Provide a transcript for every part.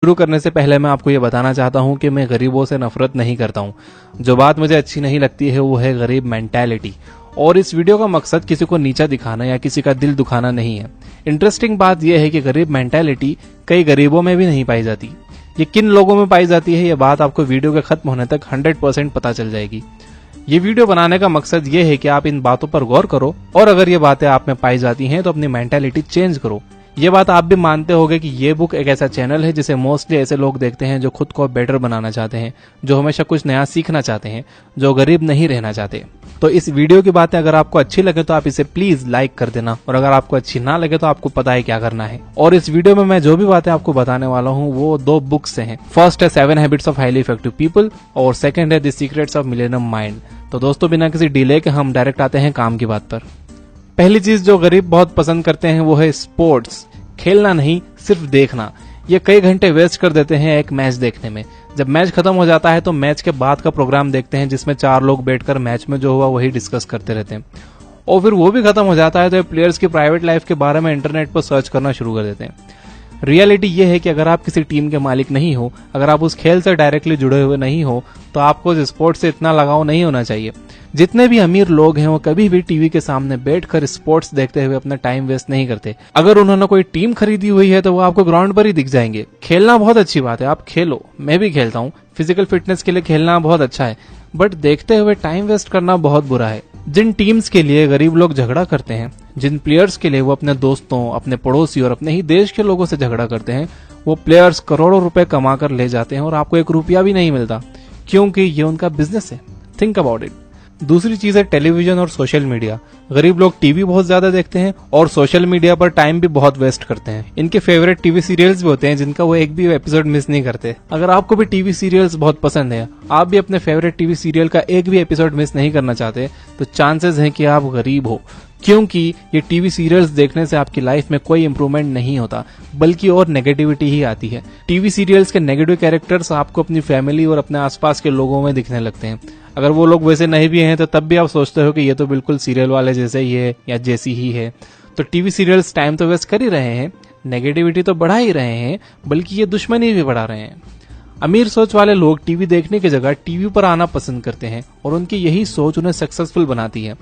शुरू करने से पहले मैं आपको ये बताना चाहता हूँ कि मैं गरीबों से नफरत नहीं करता हूँ। जो बात मुझे अच्छी नहीं लगती है वो है गरीब मेंटालिटी। और इस वीडियो का मकसद किसी को नीचा दिखाना या किसी का दिल दुखाना नहीं है। इंटरेस्टिंग बात यह है कि गरीब मेंटालिटी कई गरीबों में भी नहीं पाई जाती। ये किन लोगों में पाई जाती है ये बात आपको वीडियो के खत्म होने तक 100% पता चल जाएगी। ये वीडियो बनाने का मकसद ये है कि आप इन बातों पर गौर करो और अगर ये बातें आप में पाई जाती हैं तो अपनी मेंटालिटी चेंज करो। ये बात आप भी मानते होंगे कि ये बुक एक ऐसा चैनल है जिसे मोस्टली ऐसे लोग देखते हैं जो खुद को बेटर बनाना चाहते हैं, जो हमेशा कुछ नया सीखना चाहते हैं, जो गरीब नहीं रहना चाहते। तो इस वीडियो की बातें अगर आपको अच्छी लगे तो आप इसे प्लीज लाइक कर देना और अगर आपको अच्छी ना लगे तो आपको पता है क्या करना है। और इस वीडियो में मैं जो भी बातें आपको बताने वाला हूँ वो 2 बुक्स से हैं। फर्स्ट है 7 habits of highly effective people और सेकंड है the secrets of millennium mind. तो दोस्तों बिना किसी डिले के हम डायरेक्ट आते हैं काम की बात पर। पहली चीज जो गरीब बहुत पसंद करते हैं वो है स्पोर्ट्स। खेलना नहीं, सिर्फ देखना। ये कई घंटे वेस्ट कर देते हैं एक मैच देखने में। जब मैच खत्म हो जाता है तो मैच के बाद का प्रोग्राम देखते हैं जिसमें 4 लोग बैठकर मैच में जो हुआ वही डिस्कस करते रहते हैं। और फिर वो भी खत्म हो जाता है तो प्लेयर्स की प्राइवेट लाइफ के बारे में इंटरनेट पर सर्च करना शुरू कर देते हैं। रियलिटी ये है कि अगर आप किसी टीम के मालिक नहीं हो, अगर आप उस खेल से डायरेक्टली जुड़े हुए नहीं हो तो आपको उस स्पोर्ट से इतना लगाव नहीं होना चाहिए। जितने भी अमीर लोग हैं वो कभी भी टीवी के सामने बैठकर स्पोर्ट्स देखते हुए अपना टाइम वेस्ट नहीं करते। अगर उन्होंने कोई टीम खरीदी हुई है तो वो आपको ग्राउंड पर ही दिख जाएंगे। खेलना बहुत अच्छी बात है, आप खेलो, मैं भी खेलता हूँ। फिजिकल फिटनेस के लिए खेलना बहुत अच्छा है, बट देखते हुए टाइम वेस्ट करना बहुत बुरा है। जिन टीम्स के लिए गरीब लोग झगड़ा करते हैं, जिन प्लेयर्स के लिए वो अपने दोस्तों, अपने पड़ोसी और अपने ही देश के लोगों से झगड़ा करते हैं, वो प्लेयर्स करोड़ों रुपए कमा कर ले जाते हैं और आपको 1 रुपया भी नहीं मिलता, क्योंकि ये उनका बिजनेस है। Think about it. दूसरी चीज है टेलीविजन और सोशल मीडिया। गरीब लोग टीवी बहुत ज्यादा देखते हैं और सोशल मीडिया पर टाइम भी बहुत वेस्ट करते हैं। इनके फेवरेट टीवी सीरियल्स भी होते हैं जिनका वो एक भी एपिसोड मिस नहीं करते। अगर आपको भी टीवी सीरियल्स बहुत पसंद है, आप भी अपने फेवरेट टीवी सीरियल का एक भी एपिसोड मिस नहीं करना चाहते, तो चांसेस हैं कि आप गरीब हो, क्योंकि ये टीवी सीरियल्स देखने से आपकी लाइफ में कोई इंप्रूवमेंट नहीं होता बल्कि और नेगेटिविटी ही आती है। टीवी सीरियल्स के नेगेटिव कैरेक्टर्स आपको अपनी फैमिली और अपने आसपास के लोगों में दिखने लगते हैं। अगर वो लोग वैसे नहीं भी हैं तो तब भी आप सोचते हो कि ये तो बिल्कुल सीरियल वाले जैसे ही है या जैसी ही है। तो टीवी सीरियल्स टाइम तो वेस्ट कर ही रहे हैं, नेगेटिविटी तो बढ़ा ही रहे हैं, बल्कि ये दुश्मनी भी बढ़ा रहे हैं। अमीर सोच वाले लोग टीवी देखने की जगह टीवी पर आना पसंद करते हैं और उनकी यही सोच उन्हें सक्सेसफुल बनाती है।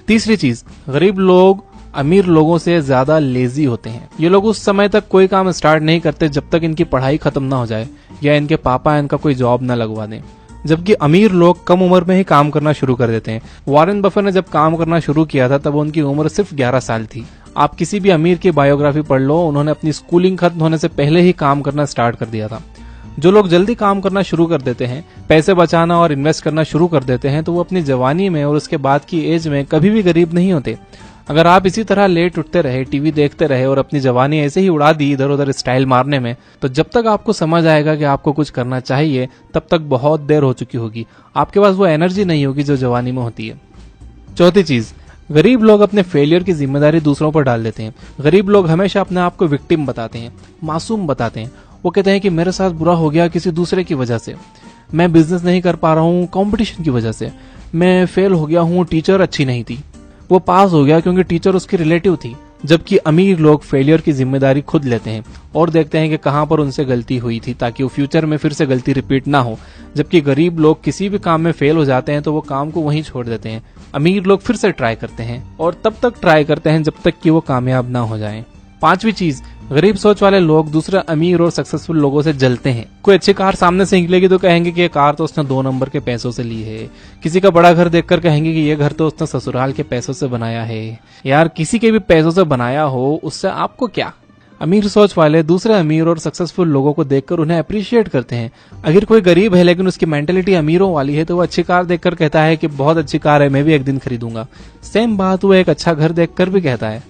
तीसरी चीज, गरीब लोग अमीर लोगों से ज्यादा लेजी होते हैं। ये लोग उस समय तक कोई काम स्टार्ट नहीं करते जब तक इनकी पढ़ाई खत्म ना हो जाए या इनके पापा इनका कोई जॉब ना लगवा दें, जबकि अमीर लोग कम उम्र में ही काम करना शुरू कर देते हैं। वॉरेन बफेट ने जब काम करना शुरू किया था तब उनकी उम्र सिर्फ 11 साल थी। आप किसी भी अमीर की बायोग्राफी पढ़ लो, उन्होंने अपनी स्कूलिंग खत्म होने से पहले ही काम करना स्टार्ट कर दिया था। जो लोग जल्दी काम करना शुरू कर देते हैं, पैसे बचाना और इन्वेस्ट करना शुरू कर देते हैं, तो वो अपनी जवानी में और उसके बाद की एज में कभी भी गरीब नहीं होते। अगर आप इसी तरह लेट उठते रहे, टीवी देखते रहे और अपनी जवानी ऐसे ही उड़ा दी इधर उधर स्टाइल मारने में, तो जब तक आपको समझ आएगा कि आपको कुछ करना चाहिए तब तक बहुत देर हो चुकी होगी। आपके पास वो एनर्जी नहीं होगी जो जवानी में होती है। चौथी चीज, गरीब लोग अपने फेलियर की जिम्मेदारी दूसरों पर डाल देते हैं। गरीब लोग हमेशा अपने आप को विक्टिम बताते हैं, मासूम बताते हैं। वो कहते हैं कि मेरे साथ बुरा हो गया किसी दूसरे की वजह से, मैं बिजनेस नहीं कर पा रहा हूँ कंपटीशन की वजह से, मैं फेल हो गया हूँ, टीचर अच्छी नहीं थी, वो पास हो गया क्योंकि टीचर उसकी रिलेटिव थी। जबकि अमीर लोग फेलियर की जिम्मेदारी खुद लेते हैं और देखते हैं कि कहां पर उनसे गलती हुई थी ताकि वो फ्यूचर में फिर से गलती रिपीट ना हो। जबकि गरीब लोग किसी भी काम में फेल हो जाते हैं तो वो काम को वहीं छोड़ देते हैं। अमीर लोग फिर से ट्राई करते हैं और तब तक ट्राई करते हैं जब तक कि वो कामयाब ना हो जाएं। पांचवी चीज, गरीब सोच वाले लोग दूसरे अमीर और सक्सेसफुल लोगों से जलते हैं। कोई अच्छी कार सामने से निकलेगी तो कहेंगे कि ये कार तो उसने 2 नंबर के पैसों से ली है। किसी का बड़ा घर देखकर कहेंगे कि ये घर तो उसने ससुराल के पैसों से बनाया है। यार किसी के भी पैसों से बनाया हो उससे आपको क्या। अमीर सोच वाले दूसरे अमीर और सक्सेसफुल लोगों को देखकर उन्हें अप्रिशिएट करते हैं। अगर कोई गरीब है लेकिन उसकी मेंटेलिटी अमीरों वाली है तो वो अच्छी कार देखकर कहता है कि बहुत अच्छी कार है, मैं भी एक दिन खरीदूंगा। सेम बात वो एक अच्छा घर देखकर भी कहता है।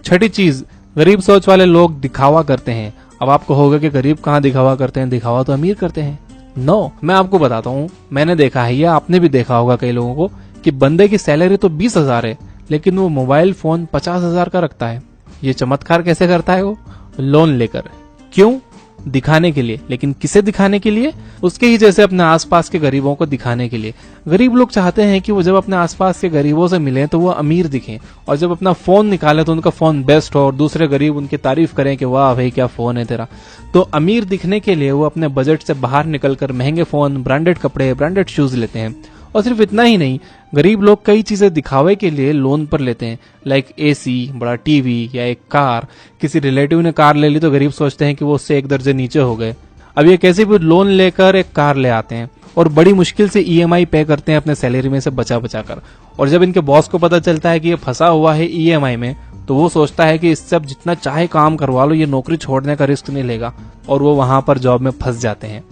छठी चीज, गरीब सोच वाले लोग दिखावा करते हैं। अब आपको होगा कि गरीब कहाँ दिखावा करते हैं, दिखावा तो अमीर करते हैं। नो, मैं आपको बताता हूँ, मैंने देखा है या आपने भी देखा होगा कई लोगों को कि बंदे की सैलरी तो 20,000 है लेकिन वो मोबाइल फोन 50,000 का रखता है। ये चमत्कार कैसे करता है वो? लोन लेकर। क्यों? दिखाने के लिए। लेकिन किसे दिखाने के लिए? उसके ही जैसे अपने आसपास के गरीबों को दिखाने के लिए। गरीब लोग चाहते हैं कि वो जब अपने आसपास के गरीबों से मिलें तो वो अमीर दिखें, और जब अपना फोन निकाले तो उनका फोन बेस्ट हो और दूसरे गरीब उनकी तारीफ करें कि वाह भाई क्या फोन है तेरा। तो अमीर दिखने के लिए वो अपने बजट से बाहर निकलकर महंगे फोन, ब्रांडेड कपड़े, ब्रांडेड शूज लेते हैं। और सिर्फ इतना ही नहीं, गरीब लोग कई चीजें दिखावे के लिए लोन पर लेते हैं, लाइक एसी, बड़ा टीवी या एक कार। किसी रिलेटिव ने कार ले ली तो गरीब सोचते हैं कि वो उससे एक दर्जे नीचे हो गए। अब ये कैसे भी लोन लेकर एक कार ले आते हैं और बड़ी मुश्किल से ईएमआई पे करते हैं अपने सैलरी में से बचा बचा कर। और जब इनके बॉस को पता चलता है कि ये फंसा हुआ है ईएमआई में, तो वो सोचता है कि इससे अब जितना चाहे काम करवा लो, ये नौकरी छोड़ने का रिस्क नहीं लेगा, और वो वहां पर जॉब में फंस जाते हैं।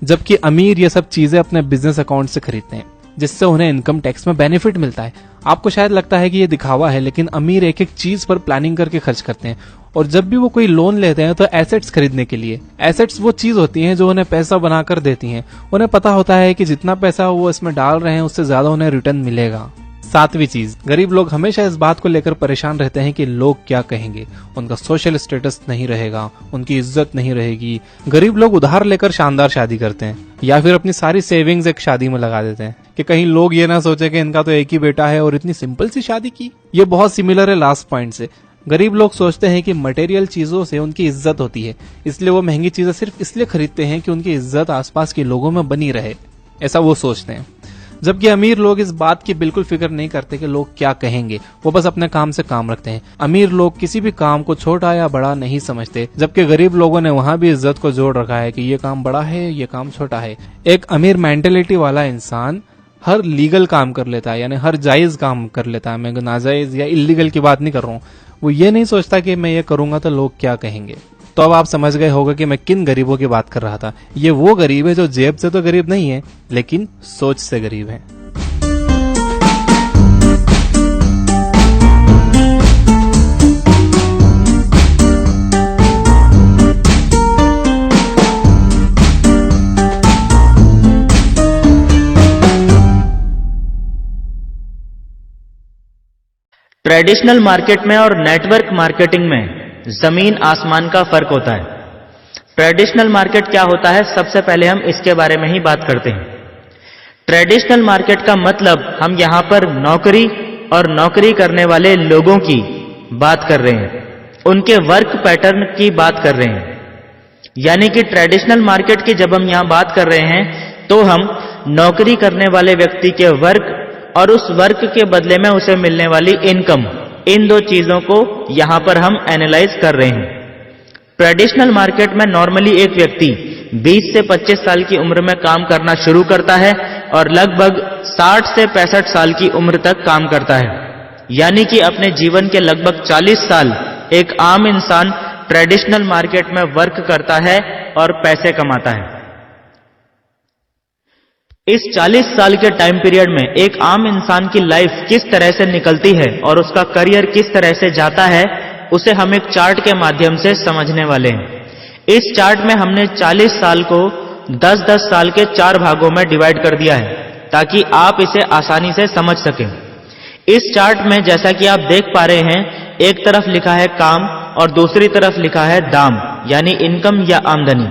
जबकि अमीर ये सब चीजें अपने बिजनेस अकाउंट से खरीदते हैं, जिससे उन्हें इनकम टैक्स में बेनिफिट मिलता है। आपको शायद लगता है कि ये दिखावा है, लेकिन अमीर एक एक चीज पर प्लानिंग करके खर्च करते हैं। और जब भी वो कोई लोन लेते हैं तो एसेट्स खरीदने के लिए। एसेट्स वो चीज होती हैं जो उन्हें पैसा बनाकर देती हैं। उन्हें पता होता है कि जितना पैसा वो इसमें डाल रहे हैं उससे ज्यादा उन्हें रिटर्न मिलेगा। सातवीं चीज, गरीब लोग हमेशा इस बात को लेकर परेशान रहते हैं कि लोग क्या कहेंगे, उनका सोशल स्टेटस नहीं रहेगा, उनकी इज्जत नहीं रहेगी। गरीब लोग उधार लेकर शानदार शादी करते हैं, या फिर अपनी सारी सेविंग्स एक शादी में लगा देते हैं कि कहीं लोग ये ना सोचे कि इनका तो एक ही बेटा है और इतनी सिंपल सी शादी की। ये बहुत सिमिलर है लास्ट पॉइंट से। गरीब लोग सोचते हैं कि मटेरियल चीजों से उनकी इज्जत होती है, इसलिए वो महंगी चीजें सिर्फ इसलिए खरीदते हैं कि उनकी इज्जत आसपास के लोगों में बनी रहे, ऐसा वो सोचते हैं। जबकि अमीर लोग इस बात की बिल्कुल फिक्र नहीं करते कि लोग क्या कहेंगे, वो बस अपने काम से काम रखते हैं। अमीर लोग किसी भी काम को छोटा या बड़ा नहीं समझते, जबकि गरीब लोगों ने वहां भी इज्जत को जोड़ रखा है कि ये काम बड़ा है, ये काम छोटा है। एक अमीर मेंटेलिटी वाला इंसान हर लीगल काम कर लेता है, यानी हर जायज काम कर लेता है। मैं नाजायज या इलीगल की बात नहीं कर रहा हूँ। वो ये नहीं सोचता कि मैं ये करूंगा तो लोग क्या कहेंगे। तो अब आप समझ गए होगा कि मैं किन गरीबों की बात कर रहा था। ये वो गरीब है जो जेब से तो गरीब नहीं है, लेकिन सोच से गरीब है। ट्रेडिशनल मार्केट में और नेटवर्क मार्केटिंग में जमीन आसमान का फर्क होता है। ट्रेडिशनल मार्केट क्या होता है, सबसे पहले हम इसके बारे में ही बात करते हैं। ट्रेडिशनल मार्केट का मतलब हम यहां पर नौकरी और नौकरी करने वाले लोगों की बात कर रहे हैं, उनके वर्क पैटर्न की बात कर रहे हैं। यानी कि ट्रेडिशनल मार्केट की जब हम यहां बात कर रहे हैं तो हम नौकरी करने वाले व्यक्ति के वर्क और उस वर्क के बदले में उसे मिलने वाली इनकम, इन दो चीजों को यहां पर हम एनालाइज कर रहे हैं। ट्रेडिशनल मार्केट में नॉर्मली एक व्यक्ति 20 से 25 साल की उम्र में काम करना शुरू करता है और लगभग 60 से 65 साल की उम्र तक काम करता है। यानी कि अपने जीवन के लगभग 40 साल एक आम इंसान ट्रेडिशनल मार्केट में वर्क करता है और पैसे कमाता है। इस 40 साल के टाइम पीरियड में एक आम इंसान की लाइफ किस तरह से निकलती है और उसका करियर किस तरह से जाता है, उसे हम एक चार्ट के माध्यम से समझने वाले हैं। इस चार्ट में हमने 40 साल को 10-10 साल के 4 भागों में डिवाइड कर दिया है ताकि आप इसे आसानी से समझ सकें। इस चार्ट में जैसा कि आप देख पा रहे हैं, एक तरफ लिखा है काम और दूसरी तरफ लिखा है दाम, यानी इनकम या आमदनी।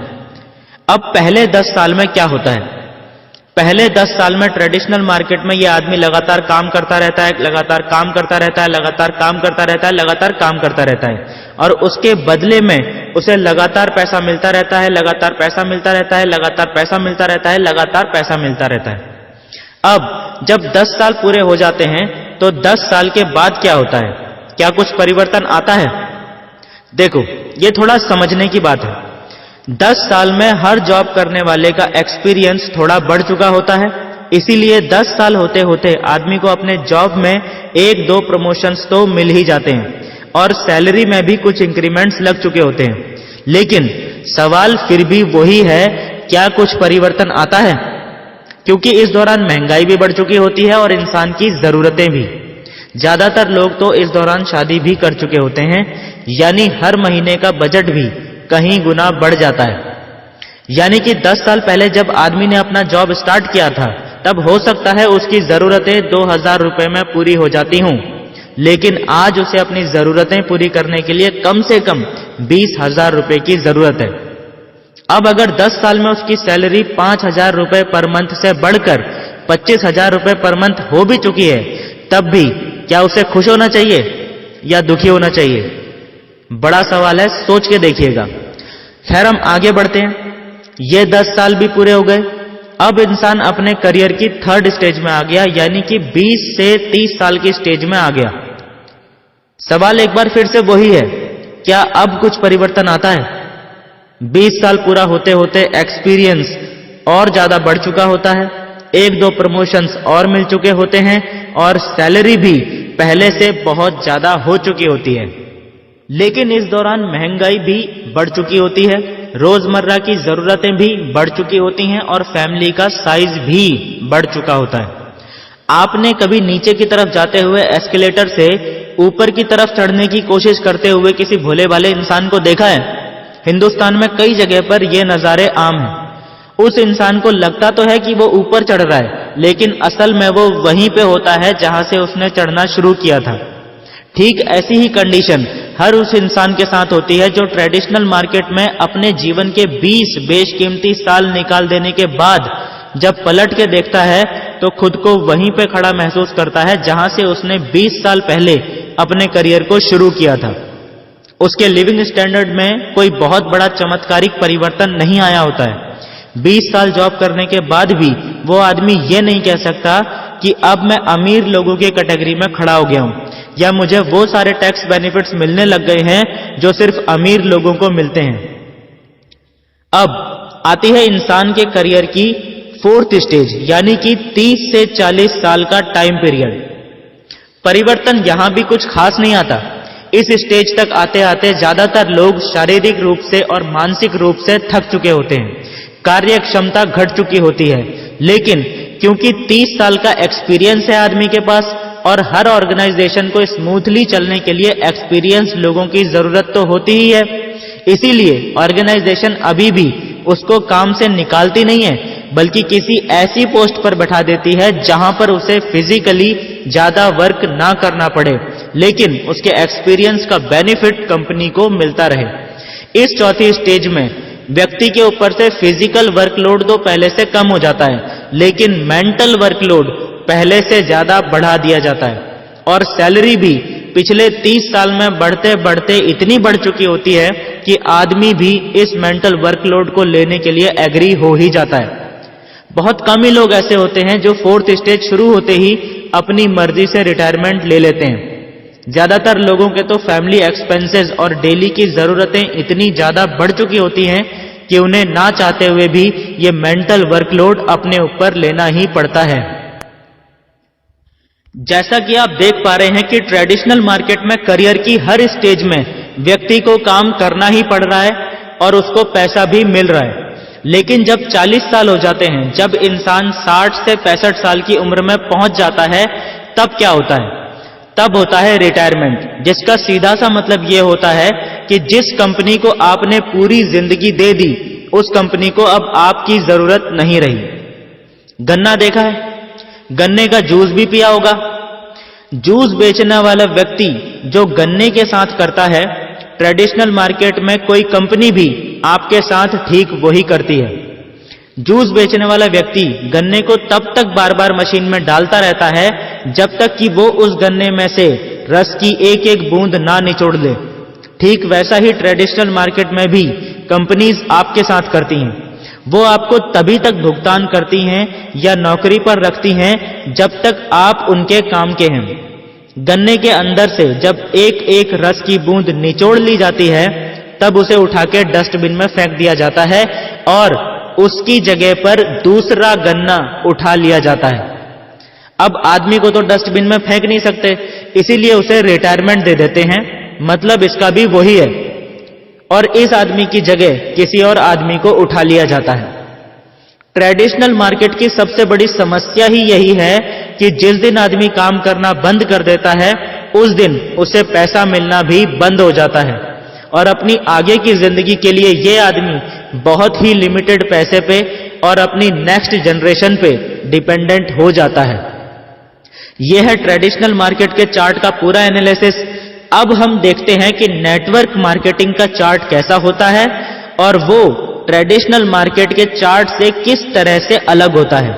अब पहले 10 साल में क्या होता है? पहले 10 साल में ट्रेडिशनल मार्केट में ये आदमी लगातार काम करता रहता है, लगातार काम करता रहता है, लगातार काम करता रहता है, लगातार काम करता रहता है, और उसके बदले में उसे लगातार पैसा मिलता रहता है, लगातार पैसा मिलता रहता है, लगातार पैसा मिलता रहता है, लगातार पैसा मिलता रहता है। अब जब 10 साल पूरे हो जाते हैं तो 10 साल के बाद क्या होता है? क्या कुछ परिवर्तन आता है? देखो, ये थोड़ा समझने की बात है। 10 साल में हर जॉब करने वाले का एक्सपीरियंस थोड़ा बढ़ चुका होता है, इसीलिए 10 साल होते होते आदमी को अपने जॉब में 1-2 प्रमोशंस तो मिल ही जाते हैं और सैलरी में भी कुछ इंक्रीमेंट्स लग चुके होते हैं। लेकिन सवाल फिर भी वही है, क्या कुछ परिवर्तन आता है? क्योंकि इस दौरान महंगाई भी बढ़ चुकी होती है और इंसान की जरूरतें भी। ज्यादातर लोग तो इस दौरान शादी भी कर चुके होते हैं, यानी हर महीने का बजट भी कहीं गुना बढ़ जाता है। यानी कि 10 साल पहले जब आदमी ने अपना जॉब स्टार्ट किया था, तब हो सकता है उसकी जरूरतें 2000 रुपए में पूरी हो जाती हूं, लेकिन आज उसे अपनी जरूरतें पूरी करने के लिए कम से कम 20,000 रुपए की जरूरत है। अब अगर 10 साल में उसकी सैलरी 5,000 रुपए पर मंथ से बढ़कर 25,000 रुपए पर मंथ हो भी चुकी है, तब भी क्या उसे खुश होना चाहिए या दुखी होना चाहिए? बड़ा सवाल है, सोच के देखिएगा। खैर, हम आगे बढ़ते हैं। ये 10 साल भी पूरे हो गए। अब इंसान अपने करियर की थर्ड स्टेज में आ गया, यानी कि 20 से 30 साल की स्टेज में आ गया। सवाल एक बार फिर से वही है, क्या अब कुछ परिवर्तन आता है? 20 साल पूरा होते होते एक्सपीरियंस और ज्यादा बढ़ चुका होता है, 1-2 प्रमोशंस और मिल चुके होते हैं और सैलरी भी पहले से बहुत ज्यादा हो चुकी होती है। लेकिन इस दौरान महंगाई भी बढ़ चुकी होती है, रोजमर्रा की जरूरतें भी बढ़ चुकी होती हैं और फैमिली का साइज भी बढ़ चुका होता है। आपने कभी नीचे की तरफ जाते हुए एस्केलेटर से ऊपर की तरफ चढ़ने की कोशिश करते हुए किसी भोले भाले इंसान को देखा है? हिंदुस्तान में कई जगह पर ये नजारे आम हैं। उस इंसान को लगता तो है कि वो ऊपर चढ़ रहा है, लेकिन असल में वो वहीं पे होता है जहां से उसने चढ़ना शुरू किया था। ठीक ऐसी ही कंडीशन हर उस इंसान के साथ होती है जो ट्रेडिशनल मार्केट में अपने जीवन के 20 बेशकीमती साल निकाल देने के बाद जब पलट के देखता है तो खुद को वहीं पे खड़ा महसूस करता है जहां से उसने 20 साल पहले अपने करियर को शुरू किया था। उसके लिविंग स्टैंडर्ड में कोई बहुत बड़ा चमत्कारिक परिवर्तन नहीं आया होता है। 20 साल जॉब करने के बाद भी वो आदमी ये नहीं कह सकता कि अब मैं अमीर लोगों की कैटेगरी में खड़ा हो गया हूं या मुझे वो सारे टैक्स बेनिफिट्स मिलने लग गए हैं जो सिर्फ अमीर लोगों को मिलते हैं। अब आती है इंसान के करियर की फोर्थ स्टेज, यानी कि 30 से 40 साल का टाइम पीरियड। परिवर्तन यहां भी कुछ खास नहीं आता। इस स्टेज तक आते आते ज्यादातर लोग शारीरिक रूप से और मानसिक रूप से थक चुके होते हैं, कार्य क्षमता घट चुकी होती है। लेकिन क्योंकि 30 साल का एक्सपीरियंस है आदमी के पास और हर ऑर्गेनाइजेशन को स्मूथली चलने के लिए एक्सपीरियंस लोगों की जरूरत तो होती ही है, इसीलिए ऑर्गेनाइजेशन अभी भी उसको काम से निकालती नहीं है, बल्कि किसी ऐसी पोस्ट पर बैठा देती है जहां पर उसे फिजिकली ज्यादा वर्क ना करना पड़े, लेकिन उसके एक्सपीरियंस का बेनिफिट कंपनी को मिलता रहे। इस चौथी स्टेज में व्यक्ति के ऊपर से फिजिकल वर्कलोड तो पहले से कम हो जाता है, लेकिन मेंटल वर्कलोड पहले से ज्यादा बढ़ा दिया जाता है और सैलरी भी पिछले 30 साल में बढ़ते बढ़ते इतनी बढ़ चुकी होती है कि आदमी भी इस मेंटल वर्कलोड को लेने के लिए एग्री हो ही जाता है। बहुत कम ही लोग ऐसे होते हैं जो फोर्थ स्टेज शुरू होते ही अपनी मर्जी से रिटायरमेंट ले लेते हैं। ज्यादातर लोगों के तो फैमिली एक्सपेंसेस और डेली की जरूरतें इतनी ज्यादा बढ़ चुकी होती हैं कि उन्हें ना चाहते हुए भी ये मेंटल वर्कलोड अपने ऊपर लेना ही पड़ता है। जैसा कि आप देख पा रहे हैं कि ट्रेडिशनल मार्केट में करियर की हर स्टेज में व्यक्ति को काम करना ही पड़ रहा है और उसको पैसा भी मिल रहा है। लेकिन जब 40 साल हो जाते हैं, जब इंसान 60 से 65 साल की उम्र में पहुंच जाता है, तब क्या होता है? तब होता है रिटायरमेंट, जिसका सीधा सा मतलब यह होता है कि जिस कंपनी को आपने पूरी जिंदगी दे दी, उस कंपनी को अब आपकी जरूरत नहीं रही। गन्ना देखा है? गन्ने का जूस भी पिया होगा। जूस बेचने वाला व्यक्ति जो गन्ने के साथ करता है, ट्रेडिशनल मार्केट में कोई कंपनी भी आपके साथ ठीक वही करती है। जूस बेचने वाला व्यक्ति गन्ने को तब तक बार बार मशीन में डालता रहता है जब तक कि वो उस गन्ने में से रस की एक एक बूंद ना निचोड़ ले। ठीक वैसा ही ट्रेडिशनल मार्केट में भी कंपनीज आपके साथ करती हैं। वो आपको तभी तक भुगतान करती हैं या नौकरी पर रखती हैं जब तक आप उनके काम के हैं। गन्ने के अंदर से जब एक एक रस की बूंद निचोड़ ली जाती है, तब उसे उठा के डस्टबिन में फेंक दिया जाता है और उसकी जगह पर दूसरा गन्ना उठा लिया जाता है। अब आदमी को तो डस्टबिन में फेंक नहीं सकते, इसीलिए उसे रिटायरमेंट दे देते हैं। मतलब इसका भी वही है और इस आदमी की जगह किसी और आदमी को उठा लिया जाता है। ट्रेडिशनल मार्केट की सबसे बड़ी समस्या ही यही है कि जिस दिन आदमी काम करना बंद कर देता है, उस दिन उसे पैसा मिलना भी बंद हो जाता है और अपनी आगे की जिंदगी के लिए यह आदमी बहुत ही लिमिटेड पैसे पे और अपनी नेक्स्ट जनरेशन पे डिपेंडेंट हो जाता है। यह है ट्रेडिशनल मार्केट के चार्ट का पूरा एनालिसिस। अब हम देखते हैं कि नेटवर्क मार्केटिंग का चार्ट कैसा होता है और वो ट्रेडिशनल मार्केट के चार्ट से किस तरह से अलग होता है।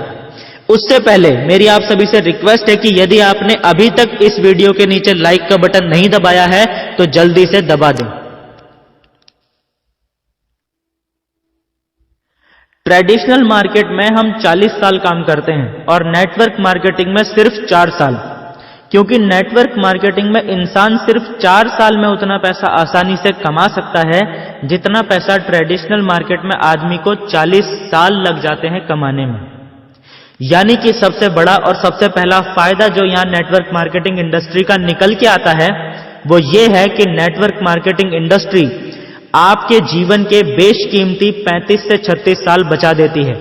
उससे पहले मेरी आप सभी से रिक्वेस्ट है कि यदि आपने अभी तक इस वीडियो के नीचे लाइक का बटन नहीं दबाया है तो जल्दी से दबा दें। ट्रेडिशनल मार्केट में हम 40 साल काम करते हैं और नेटवर्क मार्केटिंग में सिर्फ 4 साल, क्योंकि नेटवर्क मार्केटिंग में इंसान सिर्फ 4 साल में उतना पैसा आसानी से कमा सकता है जितना पैसा ट्रेडिशनल मार्केट में आदमी को 40 साल लग जाते हैं कमाने में। यानी कि सबसे बड़ा और सबसे पहला फायदा जो यहां नेटवर्क मार्केटिंग इंडस्ट्री का निकल के आता है वो ये है कि नेटवर्क मार्केटिंग इंडस्ट्री आपके जीवन के बेशकीमती 35 से 36 साल बचा देती है।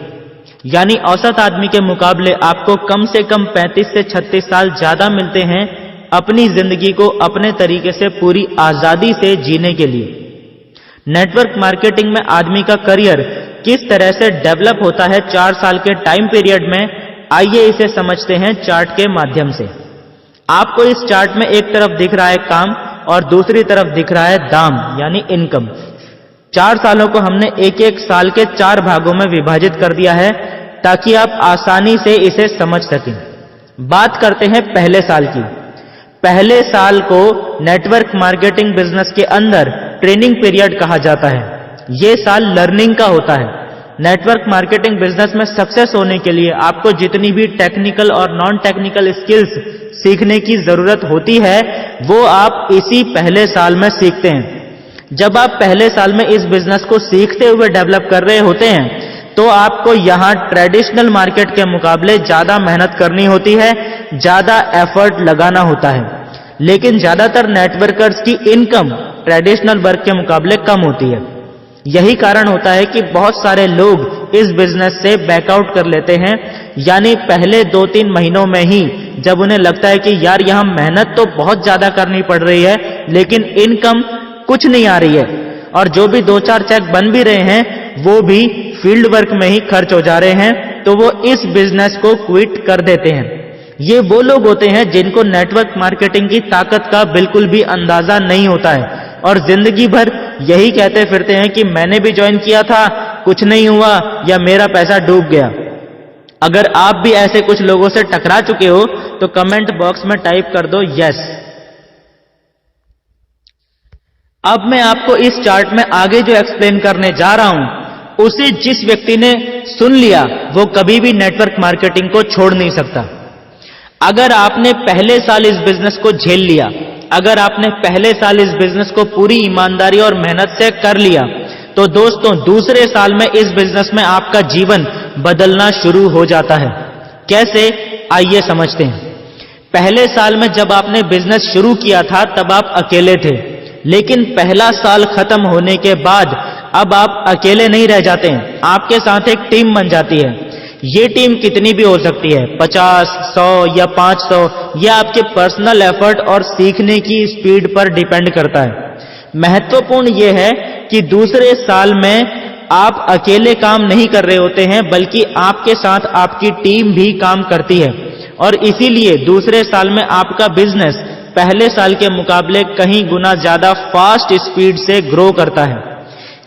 यानी औसत आदमी के मुकाबले आपको कम से कम 35 से 36 साल ज्यादा मिलते हैं अपनी जिंदगी को अपने तरीके से पूरी आजादी से जीने के लिए। नेटवर्क मार्केटिंग में आदमी का करियर किस तरह से डेवलप होता है 4 साल के टाइम पीरियड में, आइए इसे समझते हैं चार्ट के माध्यम से। आपको इस चार्ट में एक तरफ दिख रहा है काम और दूसरी तरफ दिख रहा है दाम यानी इनकम। 4 सालों को हमने एक एक साल के 4 भागों में विभाजित कर दिया है ताकि आप आसानी से इसे समझ सकें। बात करते हैं पहले साल की। पहले साल को नेटवर्क मार्केटिंग बिजनेस के अंदर ट्रेनिंग पीरियड कहा जाता है। यह साल लर्निंग का होता है। नेटवर्क मार्केटिंग बिजनेस में सक्सेस होने के लिए आपको जितनी भी टेक्निकल और नॉन टेक्निकल स्किल्स सीखने की जरूरत होती है वो आप इसी पहले साल में सीखते हैं। जब आप पहले साल में इस बिजनेस को सीखते हुए डेवलप कर रहे होते हैं तो आपको यहां ट्रेडिशनल मार्केट के मुकाबले ज्यादा मेहनत करनी होती है, ज्यादा एफर्ट लगाना होता है। लेकिन ज्यादातर नेटवर्कर्स की इनकम ट्रेडिशनल वर्क के मुकाबले कम होती है। यही कारण होता है कि बहुत सारे लोग इस बिजनेस से बैकआउट कर लेते हैं। यानी पहले 2-3 महीनों में ही जब उन्हें लगता है कि यार यहां मेहनत तो बहुत ज्यादा करनी पड़ रही है लेकिन इनकम कुछ नहीं आ रही है और जो भी 2-4 चेक बन भी रहे हैं वो भी फील्ड वर्क में ही खर्च हो जा रहे हैं, तो वो इस बिजनेस को क्विट कर देते हैं। ये वो लोग होते हैं जिनको नेटवर्क मार्केटिंग की ताकत का बिल्कुल भी अंदाजा नहीं होता है और जिंदगी भर यही कहते फिरते हैं कि मैंने भी ज्वाइन किया था, कुछ नहीं हुआ या मेरा पैसा डूब गया। अगर आप भी ऐसे कुछ लोगों से टकरा चुके हो तो कमेंट बॉक्स में टाइप कर दो यस। अब मैं आपको इस चार्ट में आगे जो एक्सप्लेन करने जा रहा हूं उसे जिस व्यक्ति ने सुन लिया वो कभी भी नेटवर्क मार्केटिंग को छोड़ नहीं सकता। अगर आपने पहले साल इस बिजनेस को झेल लिया, अगर आपने पहले साल इस बिजनेस को पूरी ईमानदारी और मेहनत से कर लिया तो दोस्तों दूसरे साल में इस बिजनेस में आपका जीवन बदलना शुरू हो जाता है। कैसे, आइए समझते हैं। पहले साल में जब आपने बिजनेस शुरू किया था तब आप अकेले थे, लेकिन पहला साल खत्म होने के बाद अब आप अकेले नहीं रह जाते हैं, आपके साथ एक टीम बन जाती है। ये टीम कितनी भी हो सकती है, 50, 100 या 500, यह आपके पर्सनल एफर्ट और सीखने की स्पीड पर डिपेंड करता है। महत्वपूर्ण यह है कि दूसरे साल में आप अकेले काम नहीं कर रहे होते हैं बल्कि आपके साथ आपकी टीम भी काम करती है और इसीलिए दूसरे साल में आपका बिजनेस पहले साल के मुकाबले कहीं गुना ज्यादा फास्ट स्पीड से ग्रो करता है।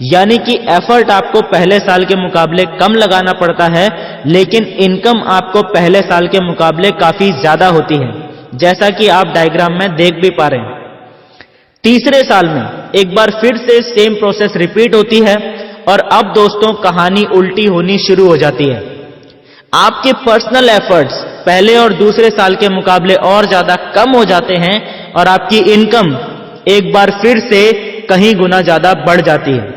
यानी कि एफर्ट आपको पहले साल के मुकाबले कम लगाना पड़ता है लेकिन इनकम आपको पहले साल के मुकाबले काफी ज्यादा होती है, जैसा कि आप डायग्राम में देख भी पा रहे हैं। तीसरे साल में एक बार फिर से सेम प्रोसेस रिपीट होती है और अब दोस्तों कहानी उल्टी होनी शुरू हो जाती है। आपके पर्सनल एफर्ट्स पहले और दूसरे साल के मुकाबले और ज्यादा कम हो जाते हैं और आपकी इनकम एक बार फिर से कहीं गुना ज्यादा बढ़ जाती है।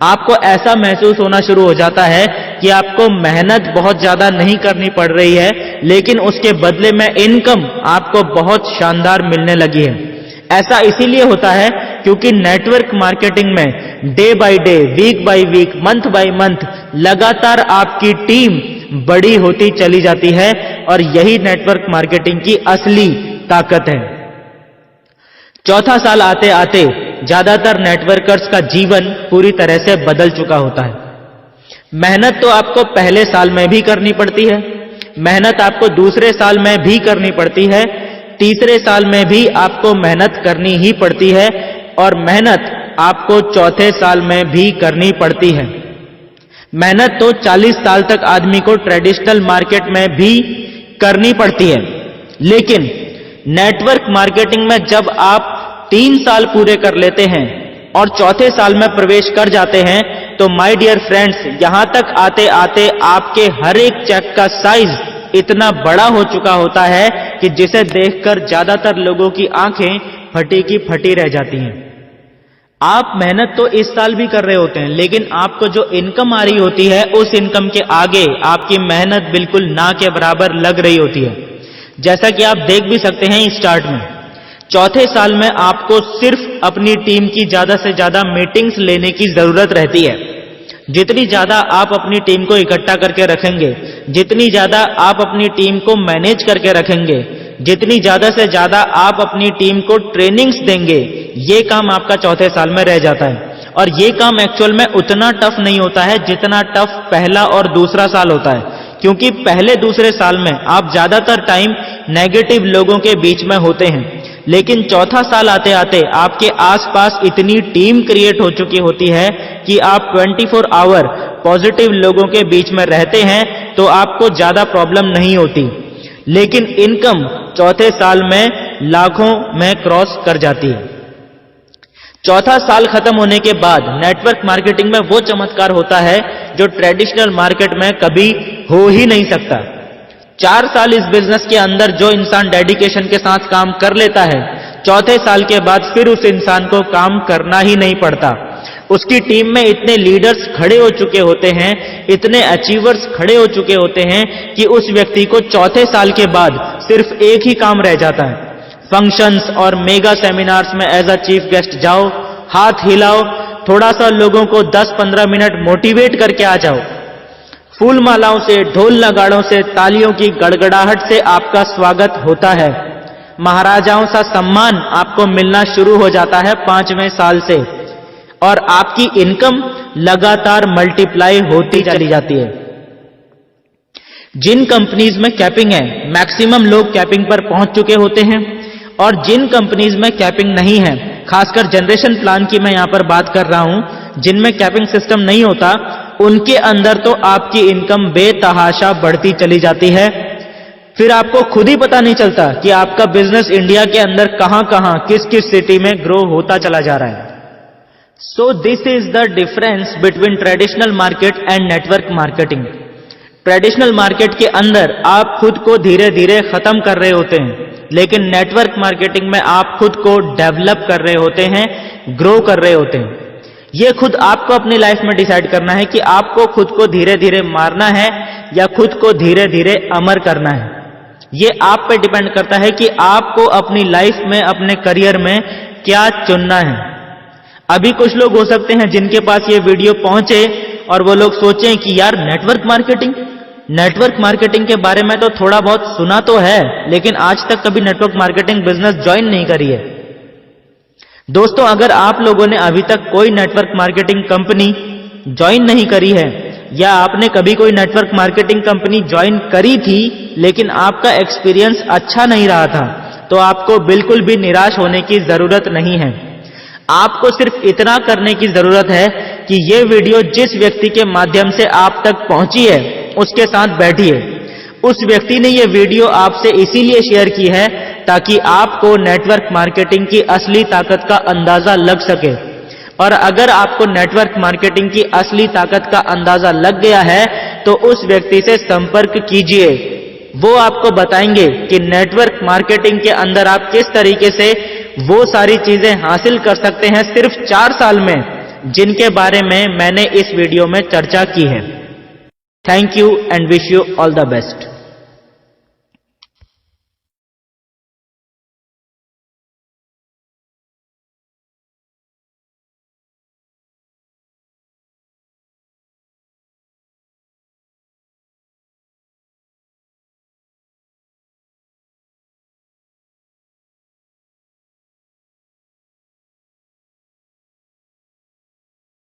आपको ऐसा महसूस होना शुरू हो जाता है कि आपको मेहनत बहुत ज्यादा नहीं करनी पड़ रही है लेकिन उसके बदले में इनकम आपको बहुत शानदार मिलने लगी है। ऐसा इसीलिए होता है क्योंकि नेटवर्क मार्केटिंग में day by day, week by week, month by month लगातार आपकी टीम बड़ी होती चली जाती है और यही नेटवर्क मार्केटिंग की असली ताकत है। चौथा साल आते आते ज्यादातर नेटवर्कर्स का जीवन पूरी तरह से बदल चुका होता है। मेहनत तो आपको पहले साल में भी करनी पड़ती है, मेहनत आपको दूसरे साल में भी करनी पड़ती है, तीसरे साल में भी आपको मेहनत करनी ही पड़ती है और मेहनत आपको चौथे साल में भी करनी पड़ती है। मेहनत तो 40 साल तक आदमी को ट्रेडिशनल मार्केट में भी करनी पड़ती है, लेकिन नेटवर्क मार्केटिंग में जब आप 3 साल पूरे कर लेते हैं और चौथे साल में प्रवेश कर जाते हैं, तो माय डियर फ्रेंड्स, यहां तक आते आते आपके हर एक चेक का साइज इतना बड़ा हो चुका होता है कि जिसे देखकर ज्यादातर लोगों की आंखें फटी की फटी रह जाती हैं। आप मेहनत तो इस साल भी कर रहे होते हैं, लेकिन आपको जो इनकम आ रही होती है, उस इनकम के आगे आपकी मेहनत बिल्कुल ना के बराबर लग रही होती है। जैसा कि आप देख भी सकते हैं इस चार्ट में, चौथे साल में आपको सिर्फ अपनी टीम की ज्यादा से ज्यादा मीटिंग्स लेने की जरूरत रहती है। जितनी ज्यादा आप अपनी टीम को इकट्ठा करके रखेंगे, जितनी ज्यादा आप अपनी टीम को मैनेज करके रखेंगे, जितनी ज्यादा से ज्यादा आप अपनी टीम को ट्रेनिंग्स देंगे, ये काम आपका चौथे साल में रह जाता है। और ये काम एक्चुअल में उतना टफ नहीं होता है जितना टफ पहला और दूसरा साल होता है, क्योंकि पहले दूसरे साल में आप ज्यादातर टाइम नेगेटिव लोगों के बीच में होते हैं, लेकिन चौथा साल आते आते आपके आसपास इतनी टीम क्रिएट हो चुकी होती है कि आप 24 आवर पॉजिटिव लोगों के बीच में रहते हैं, तो आपको ज्यादा प्रॉब्लम नहीं होती। लेकिन इनकम चौथे साल में लाखों में क्रॉस कर जाती है। चौथा साल खत्म होने के बाद नेटवर्क मार्केटिंग में वो चमत्कार होता है जो ट्रेडिशनल मार्केट में कभी हो ही नहीं सकता। 4 साल इस बिजनेस के अंदर जो इंसान डेडिकेशन के साथ काम कर लेता है, चौथे साल के बाद फिर उस इंसान को काम करना ही नहीं पड़ता। उसकी टीम में इतने लीडर्स खड़े हो चुके होते हैं, इतने अचीवर्स खड़े हो चुके होते हैं कि उस व्यक्ति को चौथे साल के बाद सिर्फ एक ही काम रह जाता है, फंक्शंस और मेगा सेमिनार्स में एज अ चीफ गेस्ट जाओ, हाथ हिलाओ, थोड़ा सा लोगों को 10-15 मिनट मोटिवेट करके आ जाओ। फूल मालाओं से, ढोल नगाड़ों से, तालियों की गड़गड़ाहट से आपका स्वागत होता है। महाराजाओं सा सम्मान आपको मिलना शुरू हो जाता है 5वें साल से, और आपकी इनकम लगातार मल्टीप्लाई होती चली जाती है। जिन कंपनीज में कैपिंग है, मैक्सिमम लोग कैपिंग पर पहुंच चुके होते हैं, और जिन कंपनीज में कैपिंग नहीं है, खासकर जनरेशन प्लान की मैं यहां पर बात कर रहा हूं, जिनमें कैपिंग सिस्टम नहीं होता, उनके अंदर तो आपकी इनकम बेतहाशा बढ़ती चली जाती है। फिर आपको खुद ही पता नहीं चलता कि आपका बिजनेस इंडिया के अंदर कहां-कहां, किस-किस सिटी में ग्रो होता चला जा रहा है। So this is the difference between traditional market and network marketing. Traditional market के अंदर आप खुद को धीरे धीरे खत्म कर रहे होते हैं, लेकिन नेटवर्क मार्केटिंग में आप खुद को डेवलप कर रहे होते हैं, ग्रो कर रहे होते हैं। यह खुद आपको अपनी लाइफ में डिसाइड करना है कि आपको खुद को धीरे धीरे मारना है या खुद को धीरे धीरे अमर करना है। यह आप पे डिपेंड करता है कि आपको अपनी लाइफ में, अपने करियर में क्या चुनना है। अभी कुछ लोग हो सकते हैं जिनके पास ये वीडियो पहुंचे और वो लोग सोचें कि यार नेटवर्क मार्केटिंग के बारे में तो थोड़ा बहुत सुना तो है, लेकिन आज तक कभी नेटवर्क मार्केटिंग बिजनेस ज्वाइन नहीं करी है। दोस्तों, अगर आप लोगों ने अभी तक कोई नेटवर्क मार्केटिंग कंपनी ज्वाइन नहीं करी है, या आपने कभी कोई नेटवर्क मार्केटिंग कंपनी ज्वाइन करी थी लेकिन आपका एक्सपीरियंस अच्छा नहीं रहा था, तो आपको बिल्कुल भी निराश होने की जरूरत नहीं है। आपको सिर्फ इतना करने की जरूरत है कि ये वीडियो जिस व्यक्ति के माध्यम से आप तक पहुंची है, उसके साथ बैठिए। उस व्यक्ति ने ये वीडियो आपसे इसीलिए शेयर की है ताकि आपको नेटवर्क मार्केटिंग की असली ताकत का अंदाजा लग सके। और अगर आपको नेटवर्क मार्केटिंग की असली ताकत का अंदाजा लग गया है, तो उस व्यक्ति से संपर्क कीजिए। वो आपको बताएंगे कि नेटवर्क मार्केटिंग के अंदर आप किस तरीके से वो सारी चीजें हासिल कर सकते हैं सिर्फ 4 साल में, जिनके बारे में मैंने इस वीडियो में चर्चा की है। Thank you and wish you all the best.